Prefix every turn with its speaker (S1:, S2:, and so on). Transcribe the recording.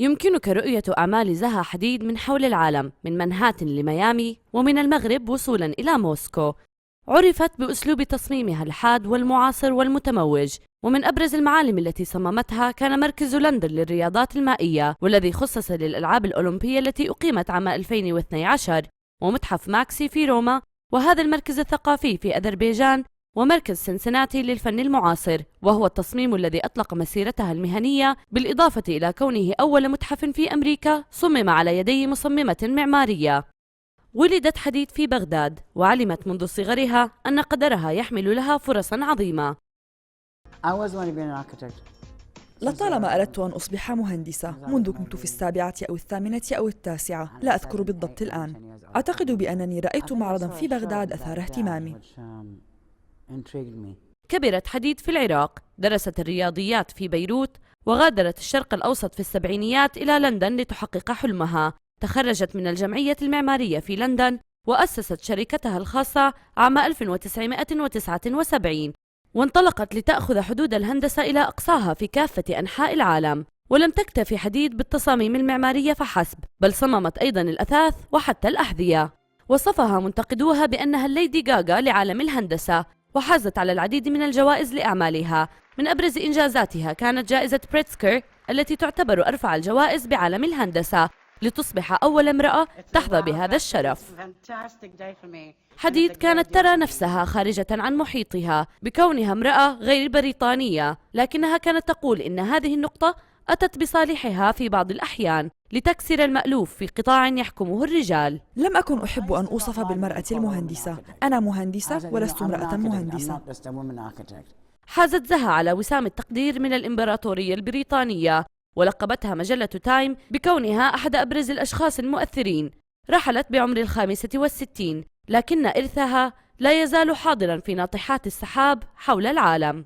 S1: يمكنك رؤية أعمال زها حديد من حول العالم، من منهاتن لميامي، ومن المغرب وصولا إلى موسكو. عرفت بأسلوب تصميمها الحاد والمعاصر والمتموج، ومن أبرز المعالم التي صممتها كان مركز لندن للرياضات المائية، والذي خصص للألعاب الأولمبية التي أقيمت عام 2012، ومتحف ماكسي في روما، وهذا المركز الثقافي في أذربيجان، ومركز سنسناتي للفن المعاصر، وهو التصميم الذي أطلق مسيرتها المهنية، بالإضافة إلى كونه أول متحف في أمريكا صمم على يدي مصممة معمارية. ولدت حديد في بغداد، وعلمت منذ صغرها أن قدرها يحمل لها فرصا عظيمة.
S2: لطالما أردت أن أصبح مهندسة منذ كنت في السابعة أو الثامنة أو التاسعة، لا أذكر بالضبط الآن. أعتقد بأنني رأيت معرضا في بغداد أثار اهتمامي.
S1: كبرت حديد في العراق، درست الرياضيات في بيروت، وغادرت الشرق الأوسط في السبعينيات إلى لندن لتحقق حلمها. تخرجت من الجمعية المعمارية في لندن، وأسست شركتها الخاصة عام 1979، وانطلقت لتأخذ حدود الهندسة إلى أقصاها في كافة أنحاء العالم. ولم تكتفي حديد بالتصاميم المعمارية فحسب، بل صممت أيضا الأثاث وحتى الأحذية. وصفها منتقدوها بأنها الليدي غاغا لعالم الهندسة، وحازت على العديد من الجوائز لأعمالها. من أبرز إنجازاتها كانت جائزة بريتسكر التي تعتبر أرفع الجوائز بعالم الهندسة، لتصبح أول امرأة تحظى بهذا الشرف. حديد كانت ترى نفسها خارجة عن محيطها بكونها امرأة غير بريطانية، لكنها كانت تقول إن هذه النقطة أتت بصالحها في بعض الأحيان لتكسر المألوف في قطاع يحكمه الرجال.
S2: لم أكن أحب أن أوصف بالمرأة المهندسة، أنا مهندسة ولست امرأة مهندسة.
S1: حازت زها على وسام التقدير من الإمبراطورية البريطانية، ولقبتها مجلة تايم بكونها أحد أبرز الأشخاص المؤثرين. رحلت بعمر 65، لكن إرثها لا يزال حاضرا في ناطحات السحاب حول العالم.